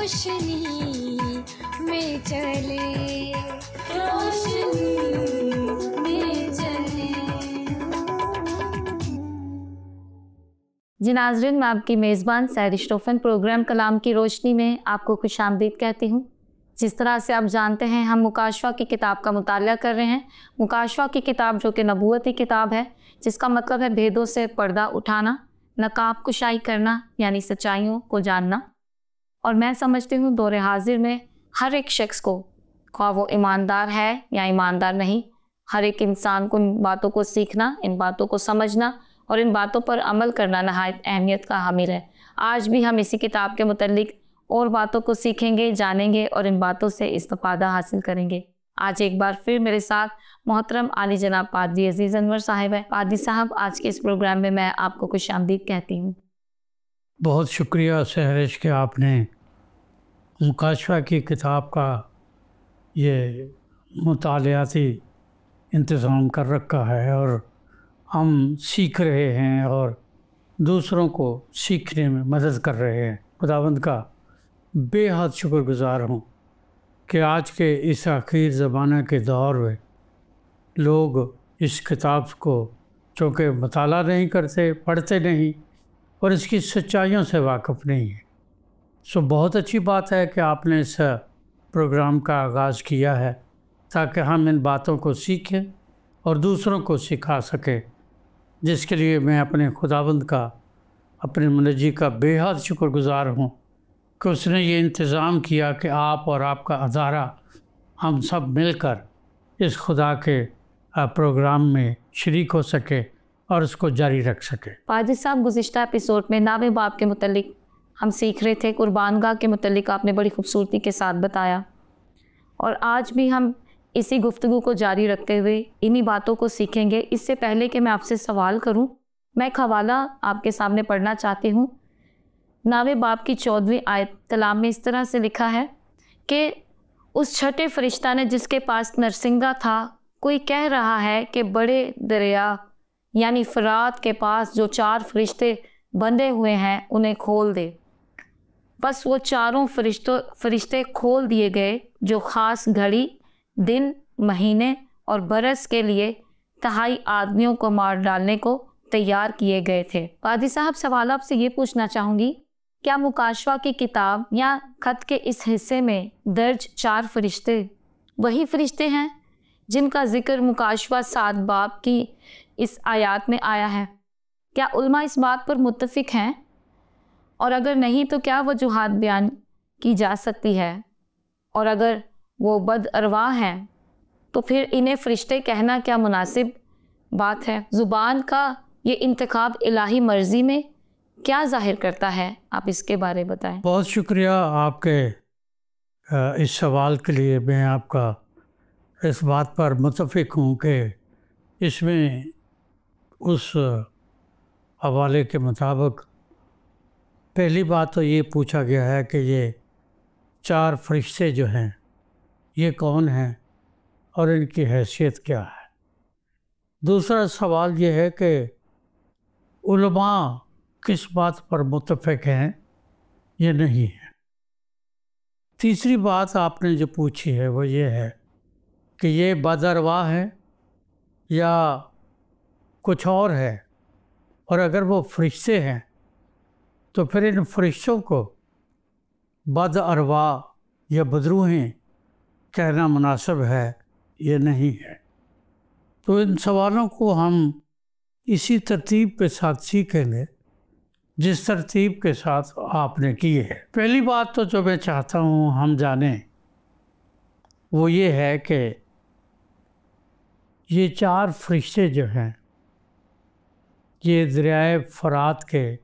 روشنی میں چلے، روشنی میں چلے۔ جی ناظرین، میں آپ کی میزبان سحر شروفن پروگرام کلام کی روشنی میں آپ کو خوش آمدید کہتی ہوں۔ جس طرح سے آپ جانتے ہیں ہم مکاشفہ کی کتاب کا مطالعہ کر رہے ہیں۔ مکاشفہ کی کتاب جو کہ نبوتی کتاب ہے، جس کا مطلب ہے بھیدوں سے پردہ اٹھانا، نقاب کشائی کرنا، یعنی سچائیوں کو جاننا۔ اور میں سمجھتی ہوں دور حاضر میں ہر ایک شخص کو، خواہ وہ ایماندار ہے یا ایماندار نہیں، ہر ایک انسان کو ان باتوں کو سیکھنا، ان باتوں کو سمجھنا اور ان باتوں پر عمل کرنا نہایت اہمیت کا حامل ہے۔ آج بھی ہم اسی کتاب کے متعلق اور باتوں کو سیکھیں گے، جانیں گے اور ان باتوں سے استفادہ حاصل کریں گے۔ آج ایک بار پھر میرے ساتھ محترم عالی جناب پادری عزیز انور صاحب ہے۔ پادری صاحب، آج کے اس پروگرام میں میں آپ کو خوش آمدید کہتی ہوں۔ بہت شکریہ سحرش کہ آپ نے مکاشفہ کی کتاب کا یہ مطالعاتی انتظام کر رکھا ہے، اور ہم سیکھ رہے ہیں اور دوسروں کو سیکھنے میں مدد کر رہے ہیں۔ خداوند کا بے حد شکر گزار ہوں کہ آج کے اس آخر زمانہ کے دور میں لوگ اس کتاب کو چونکہ مطالعہ نہیں کرتے، پڑھتے نہیں اور اس کی سچائیوں سے واقف نہیں ہیں۔ بہت اچھی بات ہے کہ آپ نے اس پروگرام کا آغاز کیا ہے تاکہ ہم ان باتوں کو سیکھیں اور دوسروں کو سکھا سکیں، جس کے لیے میں اپنے خداوند کا، اپنے منجی کا بے حد شکر گزار ہوں کہ اس نے یہ انتظام کیا کہ آپ اور آپ کا ادارہ ہم سب مل کر اس خدا کے پروگرام میں شریک ہو سکے اور اس کو جاری رکھ سکے۔ پادری صاحب، گزشتہ ایپیسوڈ میں ناوے باب کے متعلق ہم سیکھ رہے تھے، قربان گاہ کے متعلق آپ نے بڑی خوبصورتی کے ساتھ بتایا، اور آج بھی ہم اسی گفتگو کو جاری رکھتے ہوئے انہی باتوں کو سیکھیں گے۔ اس سے پہلے کہ میں آپ سے سوال کروں، میں ایک حوالہ آپ کے سامنے پڑھنا چاہتی ہوں۔ ناوے باب کی 14ویں آیت کلام میں اس طرح سے لکھا ہے کہ اس چھٹے فرشتہ نے جس کے پاس نرسنگا تھا، کوئی کہہ رہا ہے کہ بڑے دریا یعنی فرات کے پاس جو 4 فرشتے بندھے ہوئے ہیں انہیں کھول دے۔ بس وہ چاروں فرشتے کھول دیے گئے جو خاص گھڑی، دن، مہینے اور برس کے لیے تہائی آدمیوں کو مار ڈالنے کو تیار کیے گئے تھے۔ پادری صاحب، سوال آپ سے یہ پوچھنا چاہوں گی، کیا مکاشفہ کی کتاب یا خط کے اس حصے میں درج 4 فرشتے وہی فرشتے ہیں جن کا ذکر مکاشفہ 7 باب کی اس آیات میں آیا ہے؟ کیا علماء اس بات پر متفق ہیں؟ اور اگر نہیں تو کیا وجوہات بیان کی جا سکتی ہے؟ اور اگر وہ بد ارواح ہیں تو پھر انہیں فرشتے کہنا کیا مناسب بات ہے؟ زبان کا یہ انتخاب الہی مرضی میں کیا ظاہر کرتا ہے؟ آپ اس کے بارے بتائیں۔ بہت شکریہ آپ کے اس سوال کے لیے۔ میں آپ کا اس بات پر متفق ہوں کہ اس میں اس حوالے کے مطابق پہلی بات تو یہ پوچھا گیا ہے کہ یہ 4 فرشتے جو ہیں یہ کون ہیں اور ان کی حیثیت کیا ہے۔ دوسرا سوال یہ ہے کہ علماء کس بات پر متفق ہیں یہ نہیں ہے۔ تیسری بات آپ نے جو پوچھی ہے وہ یہ ہے کہ یہ بد ارواح ہے یا کچھ اور ہے، اور اگر وہ فرشتے ہیں تو پھر ان فرشتوں کو بد ارواح یا بدروحیں کہنا مناسب ہے یہ نہیں ہے۔ تو ان سوالوں کو ہم اسی ترتیب کے ساتھ سیکھیں گے جس ترتیب کے ساتھ آپ نے کی ہے۔ پہلی بات تو جو میں چاہتا ہوں ہم جانیں وہ یہ ہے کہ یہ 4 فرشتے جو ہیں یہ دریائے فرات کے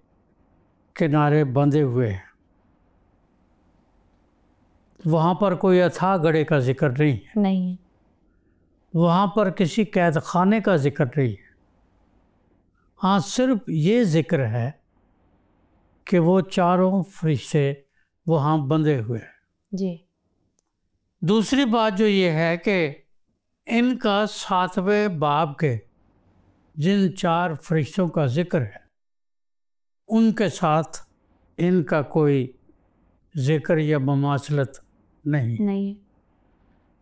کنارے بندھے ہوئے ہیں۔ وہاں پر کوئی اتھاہ گڑھے کا ذکر نہیں ہے، وہاں پر کسی قید خانے کا ذکر نہیں ہے۔ ہاں، صرف یہ ذکر ہے کہ وہ 4 فرشتے وہاں بندھے ہوئے ہیں۔ جی۔ دوسری بات جو یہ ہے کہ ان کا 7ویں باب کے جن 4 فرشتوں کا ذکر ہے ان کے ساتھ ان کا کوئی ذکر یا مماثلت نہیں، نہیں،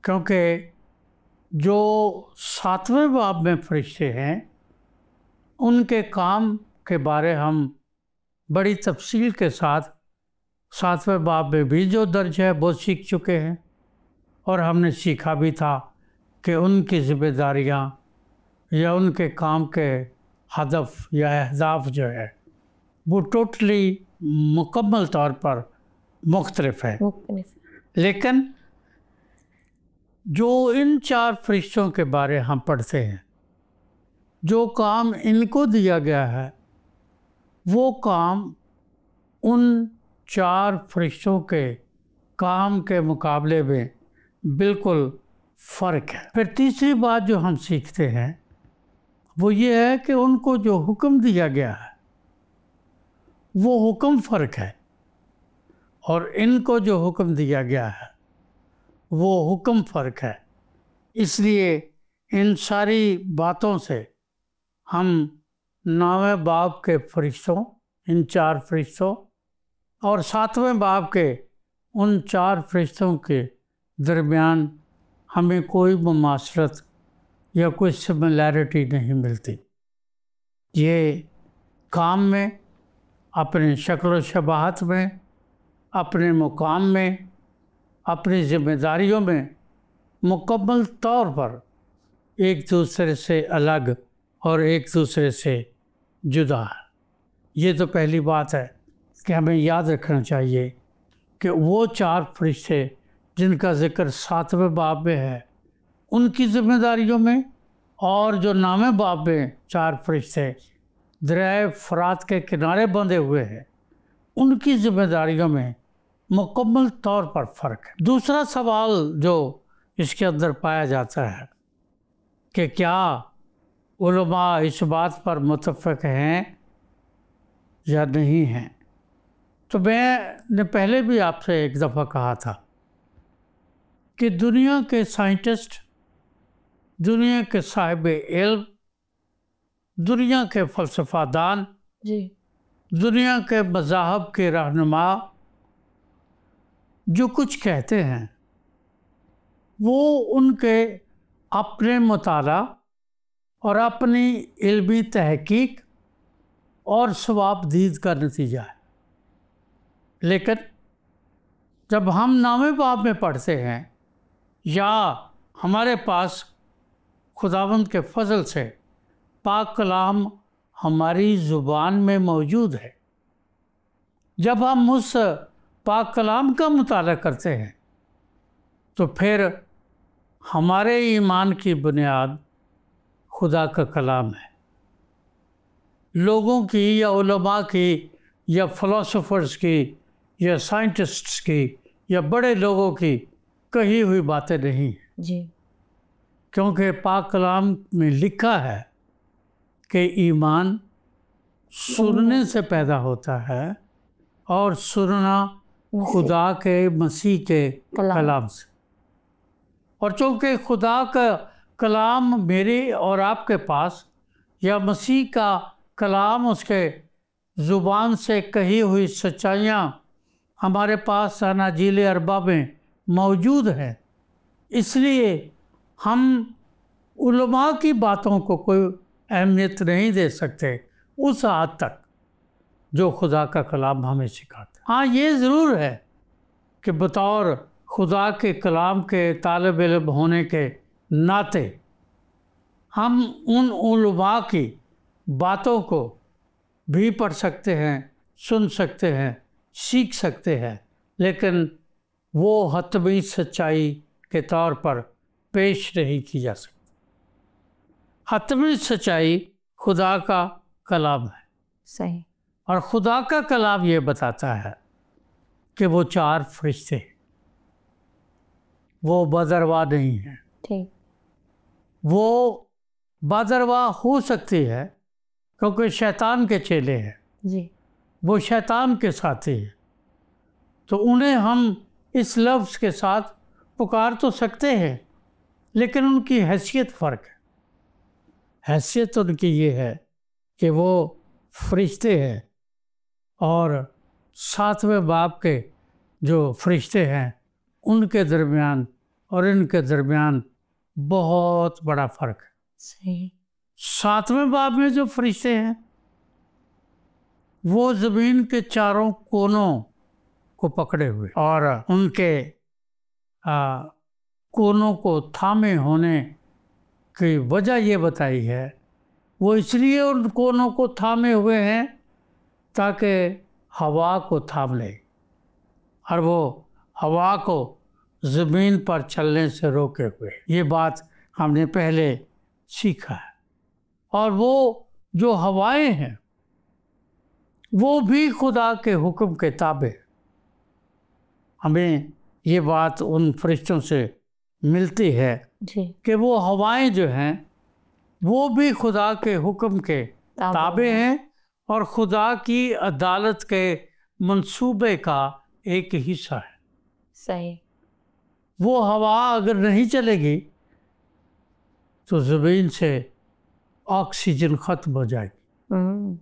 کیونکہ جو 7ویں باب میں فرشتے ہیں ان کے کام کے بارے ہم بڑی تفصیل کے ساتھ 7ویں باب میں بھی جو درج ہے وہ سیکھ چکے ہیں، اور ہم نے سیکھا بھی تھا کہ ان کی ذمہ داریاں یا ان کے کام کے ہدف یا اہداف جو ہے وہ ٹوٹلی مکمل طور پر مختلف ہے۔ مختلف، لیکن جو ان 4 فرشتوں کے بارے ہم پڑھتے ہیں، جو کام ان کو دیا گیا ہے وہ کام ان 4 فرشتوں کے کام کے مقابلے میں بالکل فرق ہے۔ پھر تیسری بات جو ہم سیکھتے ہیں وہ یہ ہے کہ ان کو جو حکم دیا گیا ہے وہ حکم فرق ہے، اور ان کو جو حکم دیا گیا ہے وہ حکم فرق ہے۔ اس لیے ان ساری باتوں سے ہم 9ویں باب کے فرشتوں، ان 4 فرشتوں اور 7ویں باب کے ان 4 فرشتوں کے درمیان ہمیں کوئی مماثلت یا کوئی سملیرٹی نہیں ملتی۔ یہ کام میں، اپنے شکل و شباہت میں، اپنے مقام میں، اپنی ذمہ داریوں میں مکمل طور پر ایک دوسرے سے الگ اور ایک دوسرے سے جدا ہے۔ یہ تو پہلی بات ہے کہ ہمیں یاد رکھنا چاہیے کہ وہ 4 فرشتے جن کا ذکر 7ویں باب میں ہے ان کی ذمہ داریوں میں، اور جو 9ویں باب میں 4 فرشتے دریائے فرات کے کنارے بندھے ہوئے ہیں ان کی ذمہ داریوں میں مکمل طور پر فرق ہے۔ دوسرا سوال جو اس کے اندر پایا جاتا ہے کہ کیا علماء اس بات پر متفق ہیں یا نہیں ہیں، تو میں نے پہلے بھی آپ سے ایک دفعہ کہا تھا کہ دنیا کے سائنٹسٹ، دنیا کے صاحب علم، دنیا کے فلسفہ دان، جی، دنیا کے مذاہب کے رہنما جو کچھ کہتے ہیں وہ ان کے اپنے مطالعہ اور اپنی علمی تحقیق اور ثواب دید کا نتیجہ ہے۔ لیکن جب ہم 9ویں باب میں پڑھتے ہیں یا ہمارے پاس خداوند کے فضل سے پاک کلام ہماری زبان میں موجود ہے، جب ہم اس پاک کلام کا مطالعہ کرتے ہیں تو پھر ہمارے ایمان کی بنیاد خدا کا کلام ہے۔ لوگوں کی یا علماء کی یا فلاسفرز کی یا سائنٹسٹس کی یا بڑے لوگوں کی کہی ہوئی باتیں نہیں ہیں، جی، کیونکہ پاک کلام میں لکھا ہے کہ ایمان سننے سے پیدا ہوتا ہے، اور سننا خدا کے مسیح کے کلام سے۔ اور چونکہ خدا کا کلام میرے اور آپ کے پاس یا مسیح کا کلام، اس کے زبان سے کہی ہوئی سچائیاں ہمارے پاس اناجیل اربع میں موجود ہیں، اس لیے ہم علماء کی باتوں کو کوئی اہمیت نہیں دے سکتے اس حد تک جو خدا کا کلام ہمیں سکھاتا ہے۔ ہاں، یہ ضرور ہے کہ بطور خدا کے کلام کے طالب علم ہونے کے ناطے ہم ان علماء کی باتوں کو بھی پڑھ سکتے ہیں، سن سکتے ہیں، سیکھ سکتے ہیں، لیکن وہ حتمی سچائی کے طور پر پیش نہیں کی جا سکتی۔ حتمی سچائی خدا کا کلام ہے، صحیح، اور خدا کا کلام یہ بتاتا ہے کہ وہ 4 فرشتے وہ بدروا نہیں ہیں۔ ٹھیک، وہ بدروا ہو سکتی ہے کیونکہ شیطان کے چیلے ہیں، جی، وہ شیطان کے ساتھی ہیں، تو انہیں ہم اس لفظ کے ساتھ پکار تو سکتے ہیں، لیکن ان کی حیثیت فرق ہے۔ حیثیت ان کی یہ ہے کہ وہ فرشتے ہیں، اور 7ویں باب کے جو فرشتے ہیں ان کے درمیان اور ان کے درمیان بہت بڑا فرق ہے۔ صحیح۔ 7ویں باب میں جو فرشتے ہیں وہ زمین کے چاروں کونوں کو پکڑے ہوئے، اور ان کے کونوں کو تھامے ہونے کی وجہ یہ بتائی ہے، وہ اس لیے ان کونوں کو تھامے ہوئے ہیں تاکہ ہوا کو تھام لے اور وہ ہوا کو زمین پر چلنے سے روکے ہوئے۔ یہ بات ہم نے پہلے سیکھا ہے۔ اور وہ جو ہوائیں ہیں وہ بھی خدا کے حکم کے تابع۔ ہمیں یہ بات ان فرشتوں سے ملتی ہے جی، کہ وہ ہوائیں جو ہیں وہ بھی خدا کے حکم کے تابع ہیں اور خدا کی عدالت کے منصوبے کا ایک حصہ ہے۔ صحیح۔ وہ ہوا اگر نہیں چلے گی تو زمین سے آکسیجن ختم ہو جائے گی،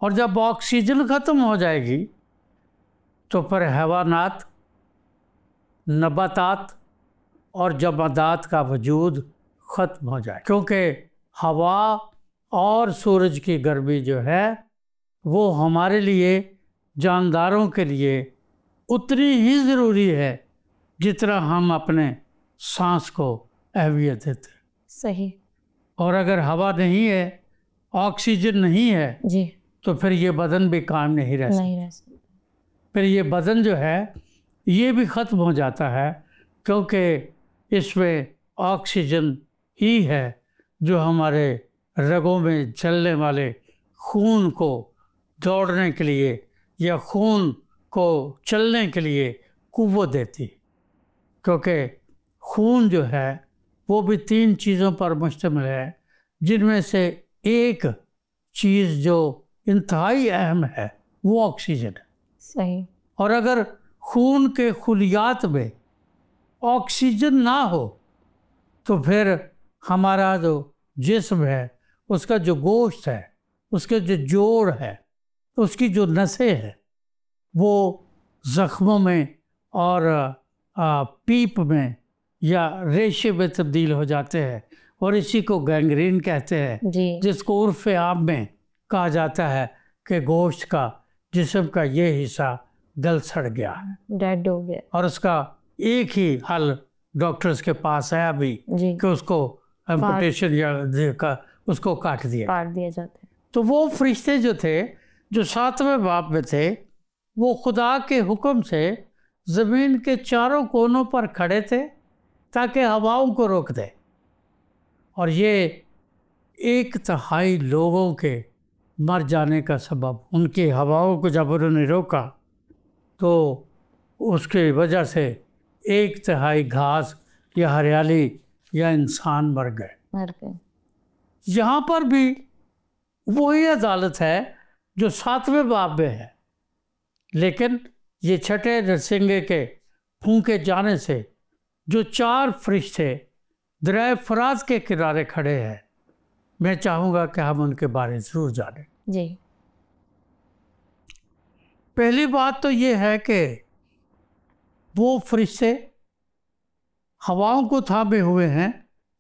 اور جب آکسیجن ختم ہو جائے گی تو پھر حیوانات، نباتات اور جمادات کا وجود ختم ہو جائے، کیونکہ ہوا اور سورج کی گرمی جو ہے وہ ہمارے لیے، جانداروں کے لیے اتنی ہی ضروری ہے جتنا ہم اپنے سانس کو اہمیت دیتے ہیں۔ صحیح۔ اور اگر ہوا نہیں ہے، آکسیجن نہیں ہے، جی، تو پھر یہ بدن بھی کام نہیں رہ سکتا، نہیں رہ سکتا۔ پھر یہ بدن جو ہے یہ بھی ختم ہو جاتا ہے، کیونکہ اس میں آکسیجن ہی ہے جو ہمارے رگوں میں چلنے والے خون کو دوڑنے کے لیے یا خون کو چلنے کے لیے قوت دیتی، کیونکہ خون جو ہے وہ بھی 3 چیزوں پر مشتمل ہے، جن میں سے ایک چیز جو انتہائی اہم ہے وہ آکسیجن ہے۔ صحیح۔ اور اگر خون کے خلیات میں آکسیجن نہ ہو تو پھر ہمارا جو جسم ہے، اس کا جو گوشت ہے، اس کے جو جوڑ ہے، اس کی جو نسیں ہیں، وہ زخموں میں اور پیپ میں یا ریشے میں تبدیل ہو جاتے ہیں، اور اسی کو گینگرین کہتے ہیں، جی، جس کو عرف عام میں کہا جاتا ہے کہ گوشت کا، جسم کا یہ حصہ گل سڑ گیا ہے، ڈیڈ ہو گیا۔ اور اس کا ایک ہی حل ڈاکٹرز کے پاس ہے ابھی جی، کہ اس کو ایمپوٹیشن یا اس کو کاٹ دیا۔ کاٹ دیا جاتا ہے۔ تو وہ فرشتے جو تھے، جو 7ویں باب میں تھے، وہ خدا کے حکم سے زمین کے چاروں کونوں پر کھڑے تھے تاکہ ہواؤں کو روک دے، اور یہ 1/3 لوگوں کے مر جانے کا سبب، ان کی ہواؤں کو جب انہوں نے روکا تو اس کی وجہ سے 1/3 گھاس یا ہریالی یا انسان مر گئے۔ مر گئے۔ یہاں پر بھی وہی عدالت ہے جو 7ویں باب میں ہے، لیکن یہ چھٹے نرسنگے کے پھونکے جانے سے جو 4 فرشتے دریائے فرات کے کنارے کھڑے ہیں، میں چاہوں گا کہ ہم ان کے بارے ضرور جانیں۔ جی، پہلی بات تو یہ ہے کہ وہ فرشتے ہواؤں کو تھامے ہوئے ہیں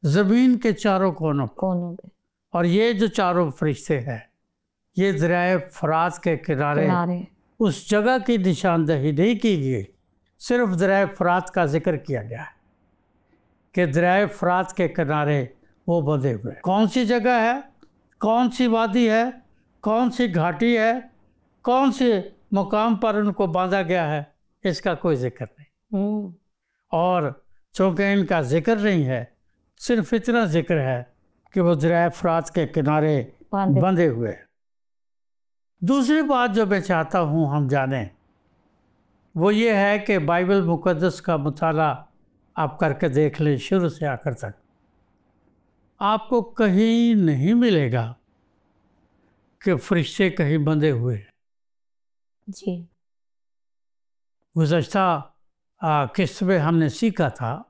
زمین کے چاروں کونوں پر، کونوں پہ، اور یہ جو 4 فرشتے ہیں یہ دریائے فرات کے کنارے اس جگہ کی نشاندہی نہیں کی گئی، صرف دریائے فرات کا ذکر کیا گیا ہے کہ دریائے فرات کے کنارے وہ بندھے ہوئے۔ کون سی جگہ ہے، کون سی وادی ہے، کون سی گھاٹی ہے، کون سے مقام پر ان کو باندھا گیا ہے، اس کا کوئی ذکر نہیں، اور چونکہ ان کا ذکر نہیں ہے، صرف اتنا ذکر ہے کہ وہ دریائے فرات کے کنارے بندھے ہوئے۔ دوسری بات جو میں چاہتا ہوں ہم جانیں وہ یہ ہے کہ بائبل مقدس کا مطالعہ آپ کر کے دیکھ لیں شروع سے آخر تک، آپ کو کہیں نہیں ملے گا کہ فرشتے کہیں بندھے ہوئے۔ جی، گزشتہ قسط میں ہم نے سیکھا تھا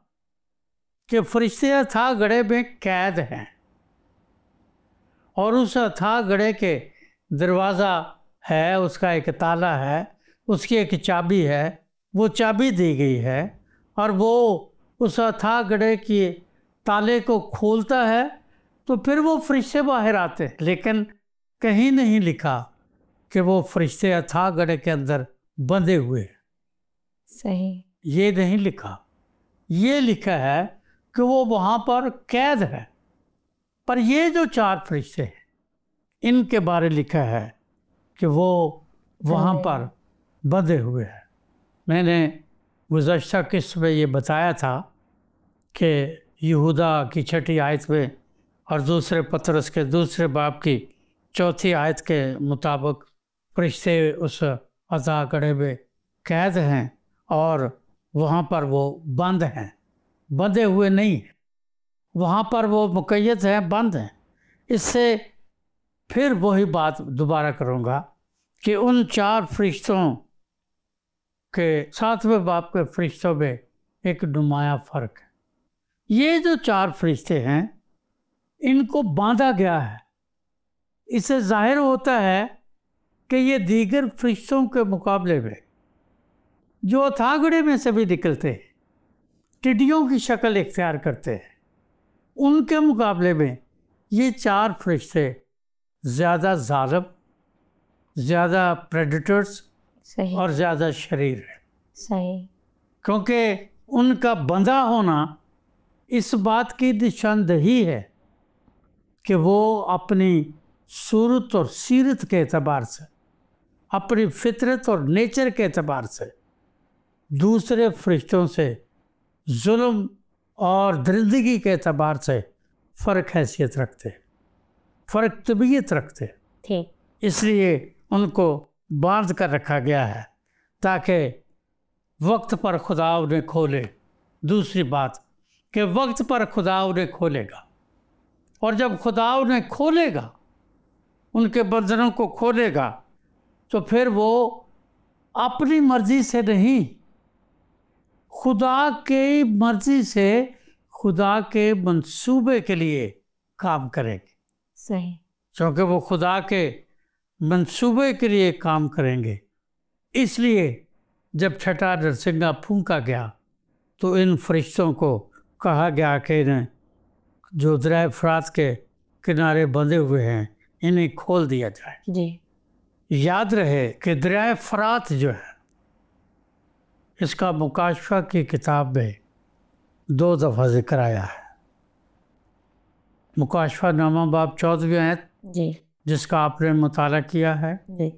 کہ فرشتے اتھاہ گڑھے میں قید ہیں، اور اس اتھاہ گڑھے کے دروازہ ہے، اس کا ایک تالا ہے، اس کی ایک چابی ہے، وہ چابی دی گئی ہے اور وہ اس اتھاہ گڑھے کی تالے کو کھولتا ہے تو پھر وہ فرشتے باہر آتے ہیں، لیکن کہیں نہیں لکھا کہ وہ فرشتے اتھاہ گڑھے کے اندر بندھے ہوئے ہیں۔ صحیح۔ یہ نہیں لکھا، یہ لکھا ہے کہ وہ وہاں پر قید ہے۔ پر یہ جو 4 فرشتے ہیں ان کے بارے لکھا ہے کہ وہ وہاں پر بندھے ہوئے ہیں۔ میں نے گزشتہ قسط میں یہ بتایا تھا کہ یہودا کی 6 آیت میں اور دوسرے پطرس کے دوسرے باب کی 4 آیت کے مطابق فرشتے اس اتھاہ گڑھے میں قید ہیں اور وہاں پر وہ بند ہیں، بندھے ہوئے نہیں ہیں، وہاں پر وہ مقید ہیں، بند ہیں۔ اس سے پھر وہی بات دوبارہ کروں گا کہ ان 4 فرشتوں کے 7ویں باب کے فرشتوں میں ایک نمایاں فرق ہے۔ یہ جو 4 فرشتے ہیں ان کو باندھا گیا ہے۔ اس سے ظاہر ہوتا ہے کہ یہ دیگر فرشتوں کے مقابلے میں جو اتھاہ گڑھے میں سے بھی نکلتے ہیں، ٹڈیوں کی شکل اختیار کرتے ہیں، ان کے مقابلے میں یہ 4 فرشتے زیادہ ظالم، زیادہ پریڈیٹرز صحیح اور زیادہ شریر ہیں، صحیح کیونکہ ان کا بندھا ہونا اس بات کی نشاندہی ہے کہ وہ اپنی صورت اور سیرت کے اعتبار سے، اپنی فطرت اور نیچر کے اعتبار سے دوسرے فرشتوں سے ظلم اور درندگی کے اعتبار سے فرق حیثیت رکھتے، فرق طبیعت رکھتے۔ ٹھیک۔ اس لیے ان کو باندھ کر رکھا گیا ہے تاکہ وقت پر خدا انہیں کھولے۔ دوسری بات کہ وقت پر خدا انہیں کھولے گا، اور جب خدا انہیں کھولے گا، ان کے بندھنوں کو کھولے گا، تو پھر وہ اپنی مرضی سے نہیں، خدا کی مرضی سے، خدا کے منصوبے کے لیے کام کریں گے۔ صحیح۔ چونکہ وہ خدا کے منصوبے کے لیے کام کریں گے، اس لیے جب 6 نرسنگا پھونکا گیا تو ان فرشتوں کو کہا گیا کہ انہیں جو دریائے فرات کے کنارے بندھے ہوئے ہیں انہیں کھول دیا جائے۔ جی۔ یاد رہے کہ دریائے فرات جو ہے اس کا مکاشفہ کی کتاب میں 2 دفعہ ذکر آیا ہے۔ مکاشفہ نامہ باب 14ویں آیت جی جس کا آپ نے مطالعہ کیا ہے، جی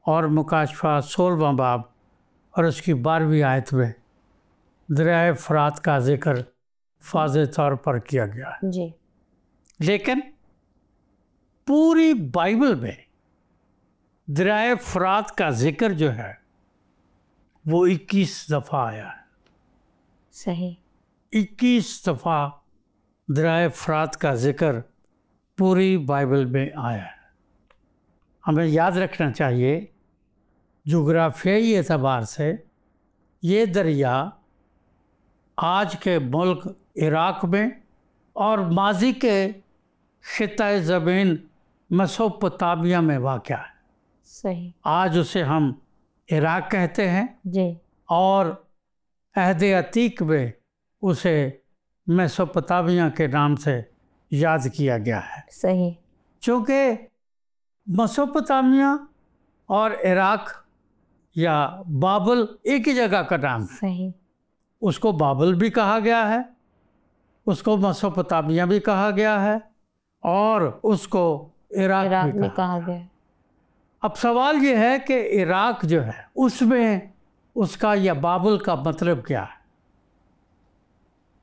اور مکاشفہ 16واں باب اور اس کی 12ویں آیت میں دریائے فرات کا ذکر واضح طور پر کیا گیا ہے۔ جی لیکن پوری بائبل میں دریائے فرات کا ذکر جو ہے وہ 21 دفعہ آیا ہے۔ صحیح۔ 21 دفعہ دریائے فرات کا ذکر پوری بائبل میں آیا ہے۔ ہمیں یاد رکھنا چاہیے جغرافیائی اعتبار سے یہ دریا آج کے ملک عراق میں اور ماضی کے خطۂ زمین میسوپوٹامیہ میں واقع ہے۔ صحیح۔ آج اسے ہم عراق کہتے ہیں، جی اور عہد عتیق میں اسے میسوپوٹامیہ کے نام سے یاد کیا گیا ہے۔ صحیح۔ چونکہ میسوپوٹامیہ اور عراق یا بابل ایک ہی جگہ کا نام ہے، صحیح۔ اس کو بابل بھی کہا گیا ہے، اس کو میسوپوٹامیہ بھی کہا گیا ہے، اور اس کو عراق عراق بھی میں کہا۔ کہا گیا۔ اب سوال یہ ہے کہ عراق جو ہے اس میں اس کا یا بابل کا مطلب کیا ہے،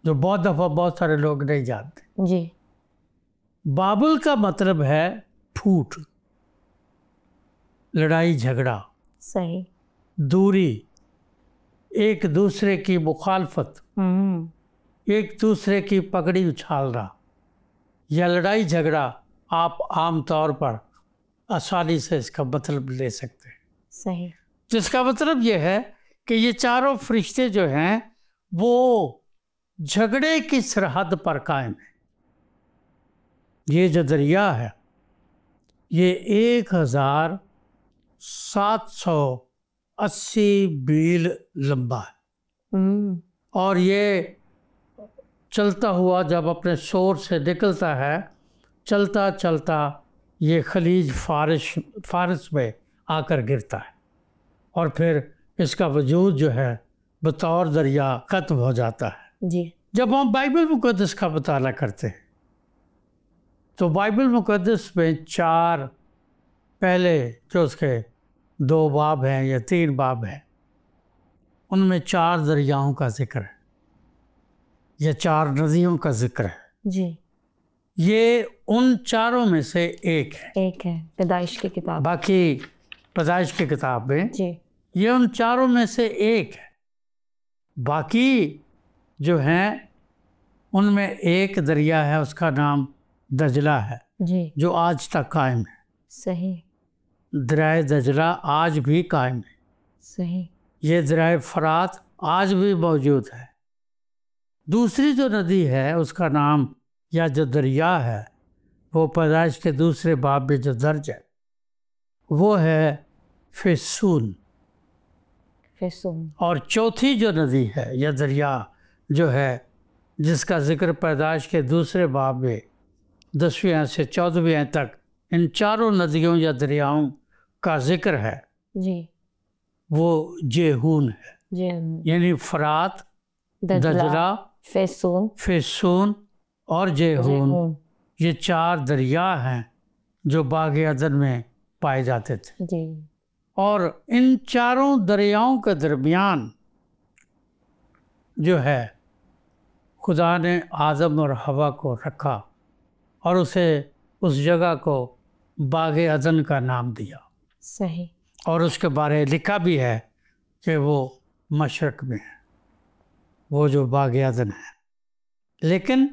جو بہت دفعہ بہت سارے لوگ نہیں جانتے۔ جی بابل کا مطلب ہے پھوٹ، لڑائی جھگڑا، صحیح۔ دوری، ایک دوسرے کی مخالفت، ایک دوسرے کی پگڑی اچھالنا، یا لڑائی جھگڑا آپ عام طور پر آسانی سے اس کا مطلب لے سکتے ہیں، صحیح۔ جس کا مطلب یہ ہے کہ یہ 4 فرشتے جو ہیں وہ جھگڑے کی سرحد پر قائم ہیں۔ یہ جو دریا ہے یہ 1700 80 میل لمبا ہے، اور یہ چلتا ہوا جب اپنے شور سے نکلتا ہے، چلتا چلتا یہ خلیج فارس میں آ کر گرتا ہے، اور پھر اس کا وجود جو ہے بطور دریا ختم ہو جاتا ہے۔ جی جب ہم بائبل مقدس کا مطالعہ کرتے ہیں تو بائبل مقدس میں 4 پہلے جو اس کے 2 باب ہیں یا 3 باب ہیں، ان میں 4 دریاؤں کا ذکر ہے یا 4 ندیوں کا ذکر ہے۔ جی یہ ان 4 میں سے ایک ہے، ایک ہے پیدائش کی کتاب۔ باقی پیدائش کی کتاب میں جی یہ ان 4 میں سے ایک ہے، باقی جو ہیں ان میں ایک دریا ہے، اس کا نام دجلہ ہے، جی جو آج تک قائم ہے۔ صحیح دریائے دجلہ آج بھی قائم ہے۔ صحیح۔ یہ دریائے فرات آج بھی موجود ہے۔ دوسری جو ندی ہے اس کا نام یا جو دریا ہے وہ پیدائش کے 2 باب میں جو درج ہے وہ ہے فسون۔ اور چوتھی جو ندی ہے یا دریا جو ہے جس کا ذکر پیدائش کے 2 باب میں 10ویں سے 14ویں تک ان 4 ندیوں یا دریاؤں کا ذکر ہے، جی وہ جیہون ہے، جی یعنی فرات، دجلہ، فسون اور جیہون، یہ 4 دریا ہیں جو باغ عدن میں پائے جاتے تھے۔ جی اور ان 4 دریاؤں کے درمیان جو ہے خدا نے آدم اور حوا کو رکھا اور اسے اس جگہ کو باغ عدن کا نام دیا۔ صحیح۔ اور اس کے بارے لکھا بھی ہے کہ وہ مشرق میں ہے، وہ جو باغ عدن ہے۔ لیکن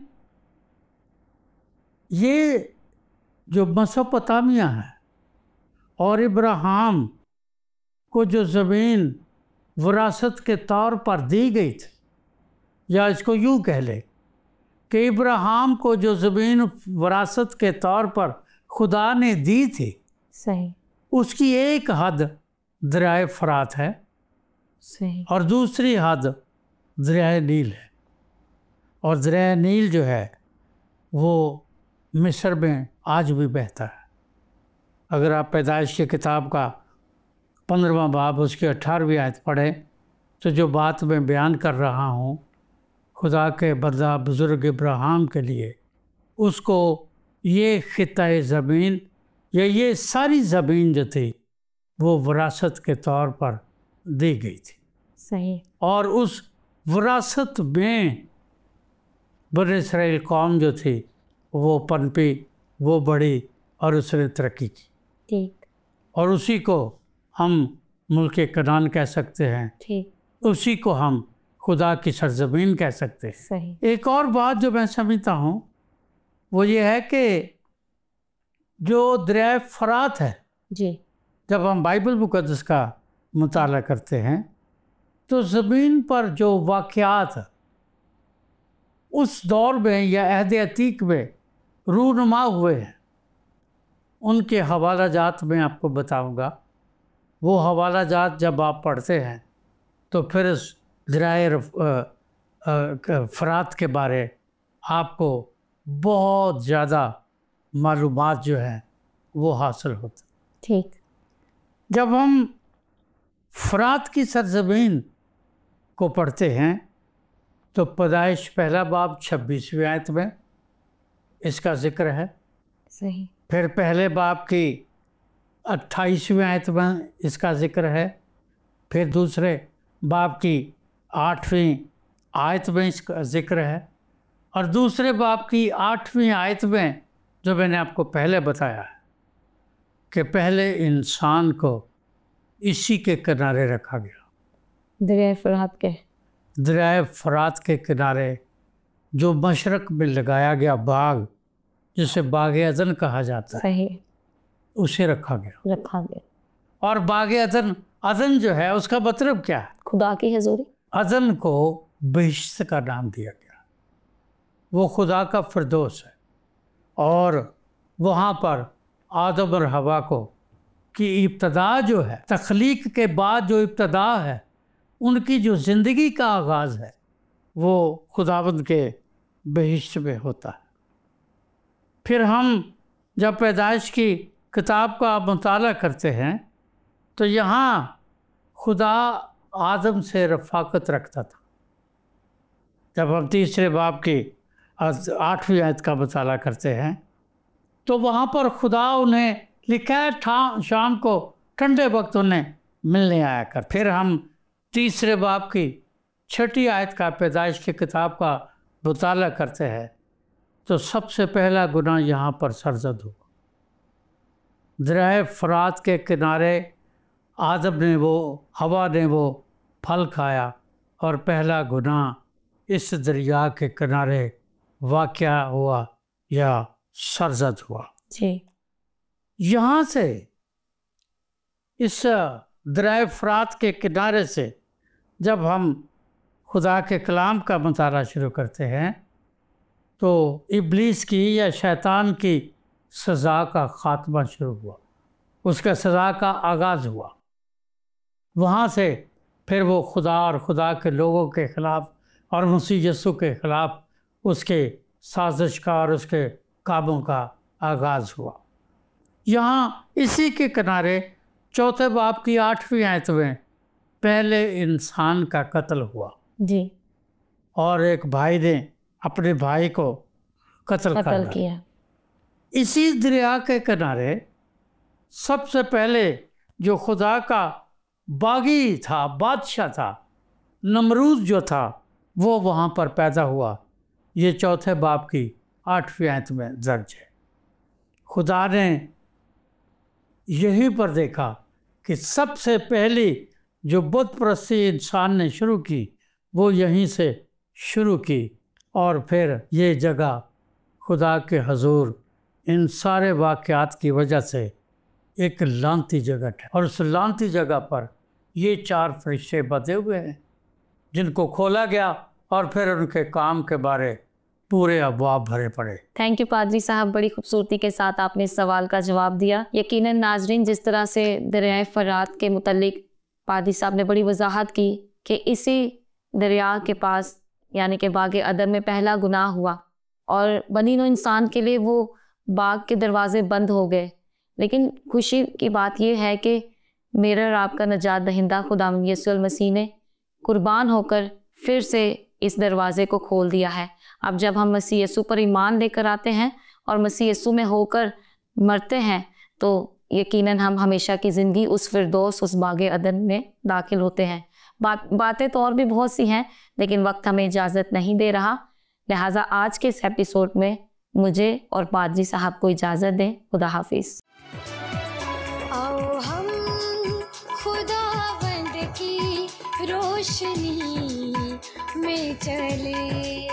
یہ جو میسوپوٹامیہ ہے اور ابراہیم کو جو زمین وراثت کے طور پر دی گئی تھی، یا اس کو یوں کہہ لے کہ ابراہیم کو جو زمین وراثت کے طور پر خدا نے دی تھی، صحیح، اس کی ایک حد دریائے فرات ہے صحیح، اور دوسری حد دریائے نیل ہے۔ اور دریائے نیل جو ہے وہ مصر میں آج بھی بہتا ہے۔ اگر آپ پیدائش کی کتاب کا 15واں باب اس کی 18ویں آیت پڑھیں تو جو بات میں بیان کر رہا ہوں خدا کے بندہ بزرگ ابراہیم کے لیے اس کو یہ خطۂ زمین یا یہ ساری زمین جو تھی وہ وراثت کے طور پر دی گئی تھی، صحیح، اور اس وراثت میں بنی اسرائیل قوم جو تھی وہ پنپی، وہ بڑھی اور اس نے ترقی کی، ٹھیک، اور اسی کو ہم ملک کنعان کہہ سکتے ہیں، ٹھیک، اسی کو ہم خدا کی سرزمین کہہ سکتے ہیں۔ صحیح، ایک اور بات جو میں سمجھتا ہوں وہ یہ ہے کہ جو دریائے فرات ہے، جی، جب ہم بائبل مقدس کا مطالعہ کرتے ہیں تو زمین پر جو واقعات اس دور میں یا عہد عتیق میں رونما ہوئے ہیں ان کے حوالہ جات میں آپ کو بتاؤں گا۔ وہ حوالہ جات جب آپ پڑھتے ہیں تو پھر اس دریائے فرات کے بارے آپ کو بہت زیادہ معلومات جو ہیں وہ حاصل ہوتی۔ ٹھیک، جب ہم فرات کی سرزمین کو پڑھتے ہیں تو پیدائش پہلا باب 26ویں آیت میں اس کا ذکر ہے، صحیح، پھر پہلے باب کی 28ویں آیت میں اس کا ذکر ہے، پھر دوسرے باب کی 8ویں آیت میں اس کا ذکر ہے، اور دوسرے باب کی 8ویں آیت میں جو میں نے آپ کو پہلے بتایا ہے کہ پہلے انسان کو اسی کے کنارے رکھا گیا، دریائے فرات کے، دریائے فرات کے کنارے، جو مشرق میں لگایا گیا باغ جسے باغ عدن کہا جاتا ہے، صحیح، اسے رکھا گیا۔ رکھا گیا۔ اور باغ عدن جو ہے اس کا مطلب کیا ہے؟ خدا کی حضوری، عدن کو بہشت کا نام دیا گیا، وہ خدا کا فردوس ہے، اور وہاں پر آدم اور حوا کو کی ابتدا جو ہے، تخلیق کے بعد جو ابتدا ہے، ان کی جو زندگی کا آغاز ہے وہ خداوند کے بہشت میں ہوتا ہے۔ پھر ہم جب پیدائش کی کتاب کا مطالعہ کرتے ہیں تو یہاں خدا آدم سے رفاقت رکھتا تھا۔ جب ہم تیسرے باب کی 8ویں آیت کا مطالعہ کرتے ہیں تو وہاں پر خدا انہیں لکھا ہے شام کو ٹھنڈے وقت انہیں ملنے آیا کر۔ پھر ہم تیسرے باب کی 6 آیت کا پیدائش کی کتاب کا مطالعہ کرتے ہیں تو سب سے پہلا گناہ یہاں پر سرزد ہوا۔ دریائے فرات کے کنارے آدم نے ہوا نے وہ پھل کھایا اور پہلا گناہ اس دریا کے کنارے واقع ہوا یا سرزد ہوا۔ جی، یہاں سے اس دریائے فرات کے کنارے سے جب ہم خدا کے کلام کا مطالعہ شروع کرتے ہیں تو ابلیس کی یا شیطان کی سزا کا خاتمہ شروع ہوا، اس کا سزا کا آغاز ہوا۔ وہاں سے پھر وہ خدا اور خدا کے لوگوں کے خلاف اور مسیح یسوع کے خلاف اس کے سازش کا اور اس کے کاموں کا آغاز ہوا۔ یہاں اسی کے کنارے 4 باب کی 8ویں آیت میں پہلے انسان کا قتل ہوا، جی، اور ایک بھائی نے اپنے بھائی کو قتل کیا۔ اسی دریا کے کنارے سب سے پہلے جو خدا کا باغی تھا، بادشاہ تھا، نمرود جو تھا، وہ وہاں پر پیدا ہوا۔ یہ 4 باب کی 8ویں آیت میں درج ہے۔ خدا نے یہیں پر دیکھا کہ سب سے پہلی جو بت پرستی انسان نے شروع کی وہ یہیں سے شروع کی، اور پھر یہ جگہ خدا کے حضور ان سارے واقعات کی وجہ سے ایک لعنتی جگہ ہے، اور اس لعنتی جگہ پر یہ 4 فرشتے بندھے ہوئے ہیں جن کو کھولا گیا اور پھر ان کے کام کے بارے پورے ابواب بھرے پڑے۔ تھینک یو پادری صاحب، بڑی خوبصورتی کے ساتھ آپ نے اس سوال کا جواب دیا۔ یقیناً ناظرین، جس طرح سے دریائے فرات کے متعلق پادری صاحب نے بڑی وضاحت کی کہ اسی دریا کے پاس یعنی کہ باغ عدن میں پہلا گناہ ہوا اور بنی نوع انسان کے لیے وہ باغ کے دروازے بند ہو گئے، لیکن خوشی کی بات یہ ہے کہ میرا اور آپ کا نجات دہندہ خداوند یسوع المسیح نے قربان ہو کر پھر سے اس دروازے کو کھول دیا ہے۔ اب جب ہم مسیح یسوع پر ایمان لے کر آتے ہیں اور مسیح یسوع میں ہو کر مرتے ہیں تو یقیناً ہم ہمیشہ کی زندگی اس فردوس، اس باغ عدن میں داخل ہوتے ہیں۔ باتیں تو اور بھی بہت سی ہیں لیکن وقت ہمیں اجازت نہیں دے رہا، لہٰذا آج کے اس ایپیسوڈ میں مجھے اور پادری صاحب کو اجازت دیں۔ خدا حافظ۔ آؤ ہم خداوند کی روشنی میں چلے۔